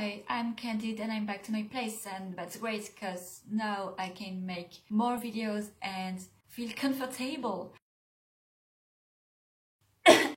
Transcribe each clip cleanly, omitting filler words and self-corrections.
Hi, I'm Candid and I'm back to my place, and that's great because now I can make more videos and feel comfortable.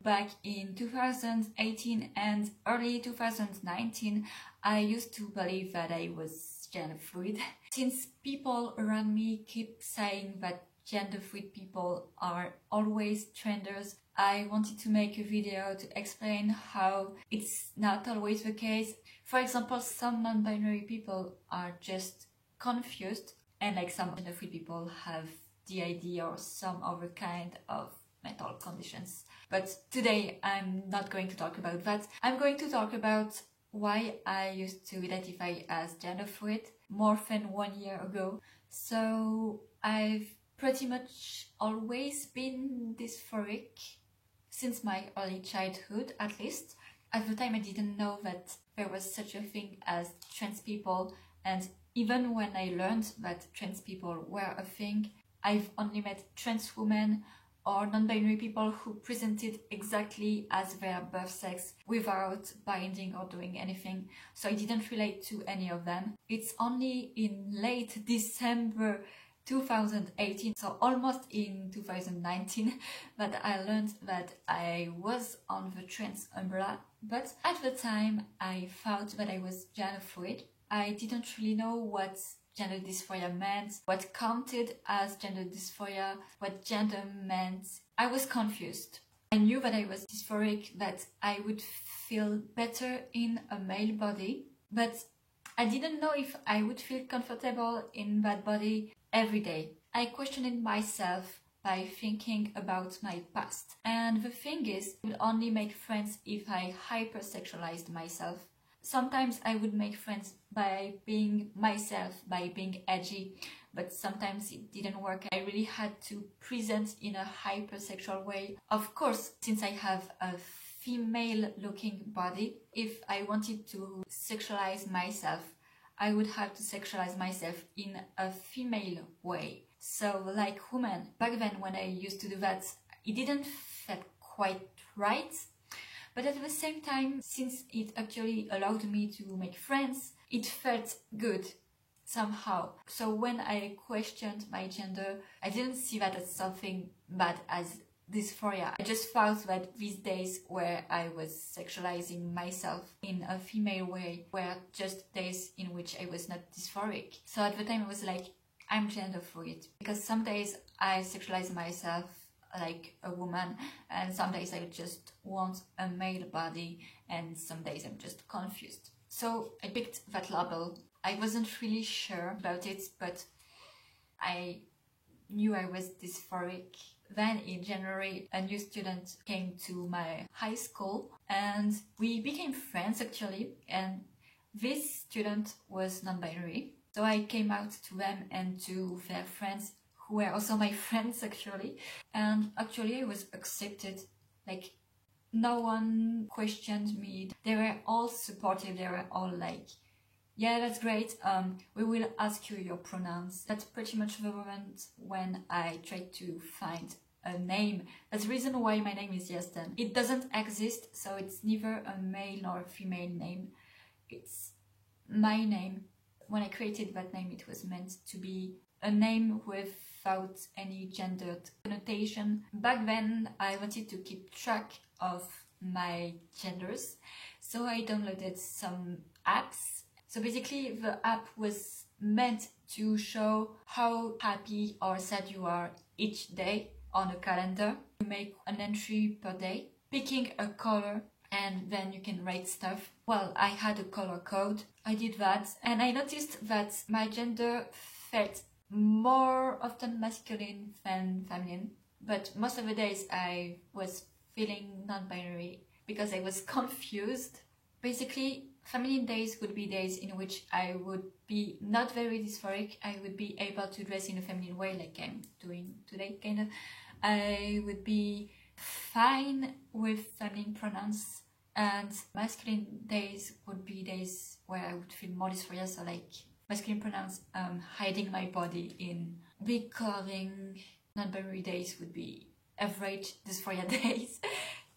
Back in 2018 and early 2019, I used to believe that I was gender fluid. Since people around me keep saying that gender fluid people are always trenders, I wanted to make a video to explain how it's not always the case. For example, some non-binary people are just confused, and like some gender fluid people have DID or some other kind of mental conditions. But today I'm not going to talk about that. I'm going to talk about why I used to identify as gender fluid more than 1 year ago. So I've pretty much always been dysphoric since my early childhood, at least. At the time I didn't know that there was such a thing as trans people, and even when I learned that trans people were a thing, I've only met trans women or non-binary people who presented exactly as their birth sex without binding or doing anything, so I didn't relate to any of them. It's only in late December 2018, so almost in 2019, that I learned that I was on the trans umbrella, but at the time I thought that I was gender fluid. I didn't really know what gender dysphoria meant, what counted as gender dysphoria, what gender meant. I was confused. I knew that I was dysphoric, that I would feel better in a male body, but I didn't know if I would feel comfortable in that body every day. I questioned myself by thinking about my past. And the thing is, I would only make friends if I hypersexualized myself. Sometimes I would make friends by being myself, by being edgy, but sometimes it didn't work. I really had to present in a hypersexual way. Of course, since I have a female-looking body, if I wanted to sexualize myself, I would have to sexualize myself in a female way. So like women, back then when I used to do that, it didn't feel quite right. But at the same time, since it actually allowed me to make friends, it felt good somehow. So when I questioned my gender, I didn't see that as something bad as dysphoria. I just thought that these days where I was sexualizing myself in a female way were just days in which I was not dysphoric. So at the time I was like, I'm gender fluid, because some days I sexualize myself like a woman, and some days I just want a male body, and some days I'm just confused. So I picked that label. I wasn't really sure about it, but I knew I was dysphoric. Then in January, a new student came to my high school and we became friends actually, and this student was non-binary. So I came out to them and to their friends, who were also my friends actually, and actually I was accepted. Like, no one questioned me. They were all supportive. They were all like, yeah, that's great, we will ask you your pronouns. That's pretty much the moment when I tried to find a name. That's the reason why my name is Yesten. It doesn't exist, so it's neither a male nor a female name. It's my name. When I created that name, it was meant to be a name without any gendered connotation. Back then, I wanted to keep track of my genders, so I downloaded some apps. So basically, the app was meant to show how happy or sad you are each day on a calendar. You make an entry per day, picking a color, and then you can rate stuff. Well, I had a color code. I did that, and I noticed that my gender felt more often masculine than feminine. But most of the days I was feeling non-binary because I was confused. Basically, feminine days would be days in which I would be not very dysphoric. I would be able to dress in a feminine way like I'm doing today, kind of. I would be fine with feminine pronouns. And masculine days would be days where I would feel more dysphoria, so like masculine pronouns, hiding my body in big clothing. Non-binary days would be average dysphoria days.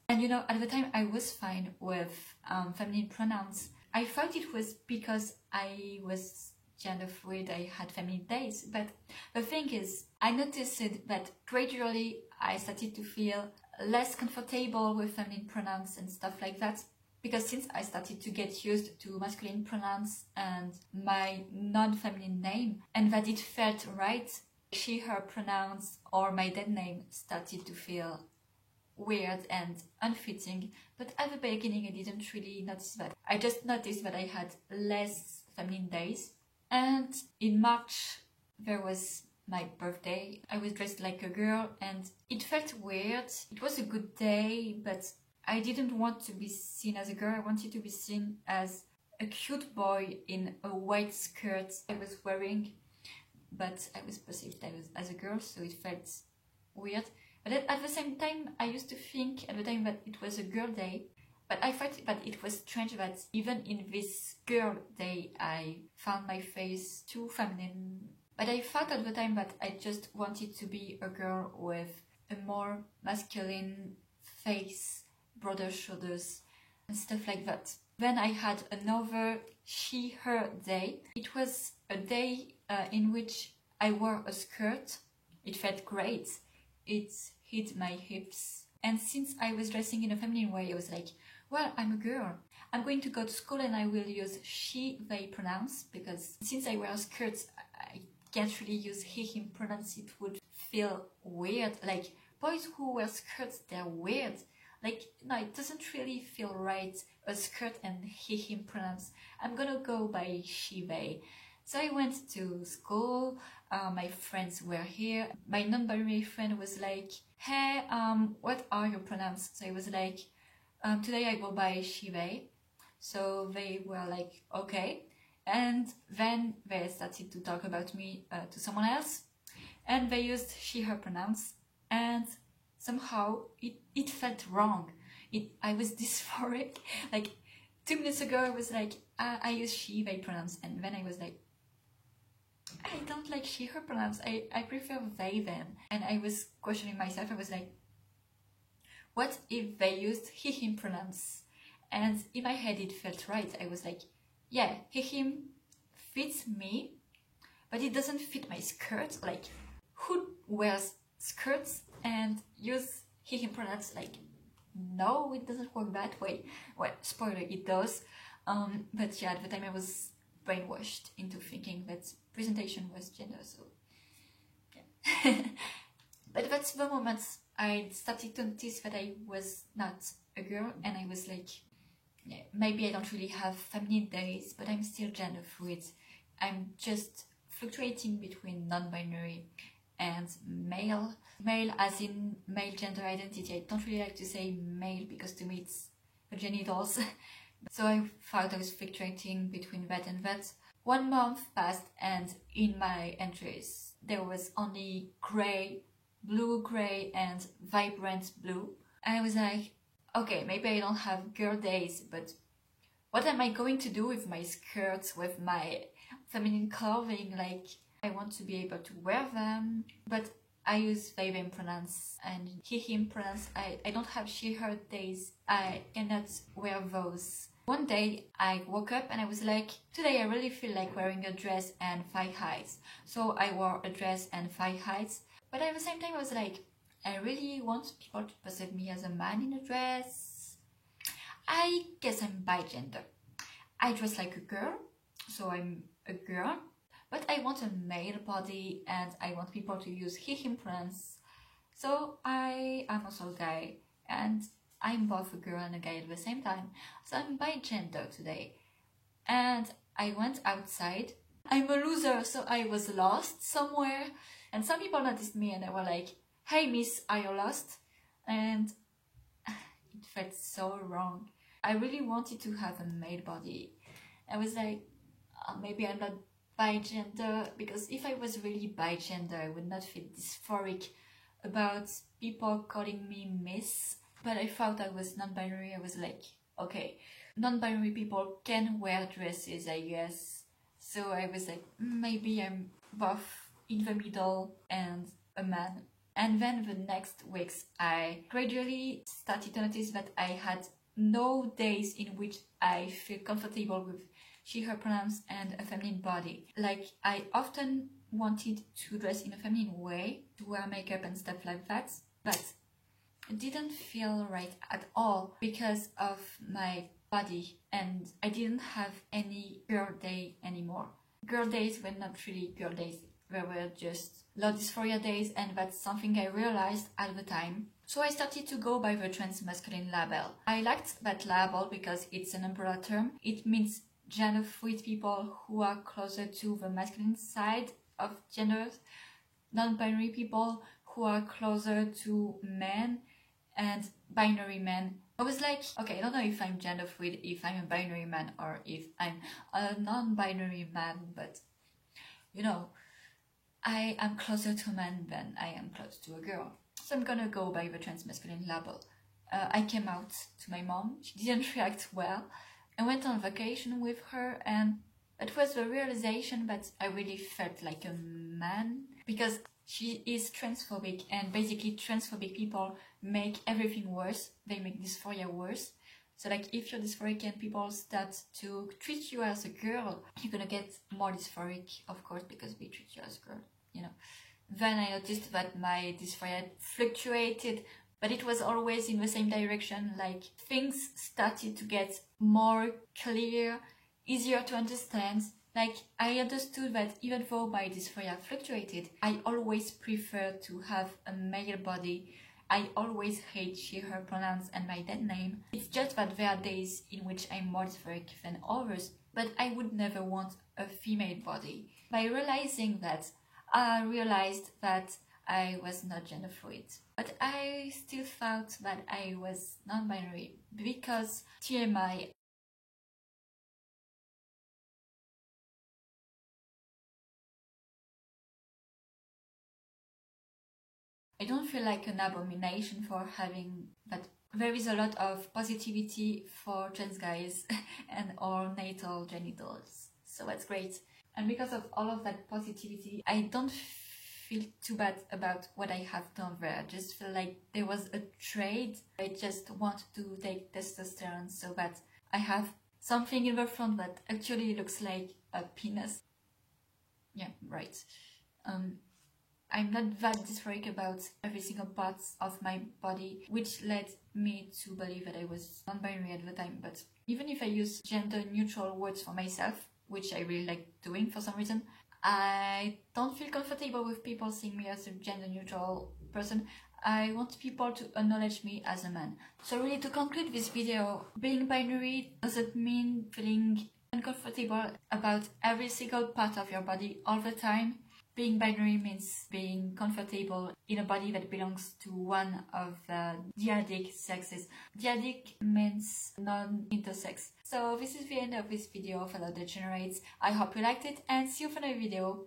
And you know, at the time I was fine with feminine pronouns. I thought it was because I was gender fluid, I had feminine days, but the thing is, I noticed that gradually I started to feel less comfortable with feminine pronouns and stuff like that. Because since I started to get used to masculine pronouns and my non-feminine name, and that it felt right, she, her pronouns or my dead name started to feel weird and unfitting. But at the beginning I didn't really notice that. I just noticed that I had less feminine days. And in March there was my birthday. I was dressed like a girl and it felt weird. It was a good day, but I didn't want to be seen as a girl. I wanted to be seen as a cute boy in a white skirt I was wearing, but I was perceived as a girl, so it felt weird. But at the same time, I used to think at the time that it was a girl day, but I thought that it was strange that even in this girl day, I found my face too feminine. But I thought at the time that I just wanted to be a girl with a more masculine face, broader shoulders and stuff like that. Then I had another she, her day. It was a day in which I wore a skirt. It felt great. It hid my hips. And since I was dressing in a feminine way, I was like, well, I'm a girl. I'm going to go to school and I will use she, they pronouns, because since I wear skirts, I can't really use he, him pronouns. It would feel weird. Like, boys who wear skirts, they're weird. Like, no, it doesn't really feel right, a skirt and he, him pronouns. I'm gonna go by she, they. So I went to school, my friends were here. My non-binary friend was like, hey, what are your pronouns? So I was like, today I go by she, they. So they were like, okay. And then they started to talk about me to someone else. And they used she, her pronouns. And somehow it felt wrong. I was dysphoric. Like 2 minutes ago I was like, I use she, they pronouns, and then I was like, I don't like she, her pronouns, I prefer they, them. And I was questioning myself. I was like, what if they used he, him pronouns? And in my head it felt right. I was like, yeah, he, him fits me, but it doesn't fit my skirt. Like, who wears skirts and use he, him pronouns? Like, no, it doesn't work that way. Well, spoiler, it does. But yeah, at the time I was brainwashed into thinking that presentation was gender, so yeah. But that's the moment I started to notice that I was not a girl, and I was like, yeah, maybe I don't really have feminine days, but I'm still gender fluid. I'm just fluctuating between non-binary and male. Male as in male gender identity. I don't really like to say male because to me it's the genitals. So I thought I was fluctuating between that and that. 1 month passed and in my entries there was only grey, blue-grey and vibrant blue. And I was like, okay, maybe I don't have girl days, but what am I going to do with my skirts, with my feminine clothing? Like, I want to be able to wear them, but I use they, them pronouns and he, him pronouns. I don't have she, her days. I cannot wear those. One day I woke up and I was like, today I really feel like wearing a dress and thigh highs. So I wore a dress and thigh highs. But at the same time I was like, I really want people to perceive me as a man in a dress. I guess I'm bi-gender. I dress like a girl, so I'm a girl. But I want a male body and I want people to use he, him pronouns. So I am also a guy and I'm both a girl and a guy at the same time. So I'm bi-gender today. And I went outside. I'm a loser, so I was lost somewhere. And some people noticed me and they were like, hey miss, are you lost? And it felt so wrong. I really wanted to have a male body. I was like, maybe I'm not bi-gender, because if I was really bi-gender I would not feel dysphoric about people calling me miss. But I thought I was non-binary. I was like, okay, non-binary people can wear dresses, I guess. So I was like, maybe I'm both in the middle and a man. And then the next weeks I gradually started to notice that I had no days in which I feel comfortable with she, her pronouns and a feminine body. Like, I often wanted to dress in a feminine way, to wear makeup and stuff like that, but it didn't feel right at all because of my body, and I didn't have any girl day anymore. Girl days were not really girl days, they were just low dysphoria days, and that's something I realized at the time. So I started to go by the trans masculine label. I liked that label because it's an umbrella term. It means gender fluid people who are closer to the masculine side of genders, non-binary people who are closer to men, and binary men. I was like, okay, I don't know if I'm gender fluid, if I'm a binary man, or if I'm a non-binary man, but you know, I am closer to a man than I am close to a girl. So I'm gonna go by the trans masculine label. I came out to my mom, she didn't react well. I went on vacation with her, and it was the realization that I really felt like a man, because she is transphobic, and basically transphobic people make everything worse. They make dysphoria worse. So like, if you're dysphoric and people start to treat you as a girl, you're gonna get more dysphoric, of course, because we treat you as a girl, you know. Then I noticed that my dysphoria fluctuated, but it was always in the same direction. Like, things started to get more clear, easier to understand. Like, I understood that even though my dysphoria fluctuated, I always preferred to have a male body. I always hate she, her pronouns and my dead name. It's just that there are days in which I'm more dysphoric than others, but I would never want a female body. By realizing that, I realized that I was not gender fluid. But I still thought that I was non-binary because TMI, I don't feel like an abomination for having that. There is a lot of positivity for trans guys and all natal genitals, so that's great. And because of all of that positivity, I don't feel too bad about what I have done there. I just feel like there was a trade. I just want to take testosterone so that I have something in the front that actually looks like a penis. Yeah, right. I'm not that dysphoric about every single part of my body, which led me to believe that I was non-binary at the time. But even if I use gender-neutral words for myself, which I really like doing for some reason, I don't feel comfortable with people seeing me as a gender-neutral person. I want people to acknowledge me as a man. So really, to conclude this video, being binary doesn't mean feeling uncomfortable about every single part of your body all the time. Being binary means being comfortable in a body that belongs to one of the dyadic sexes. Dyadic means non-intersex. So this is the end of this video, fellow degenerates. I hope you liked it, and see you for another video.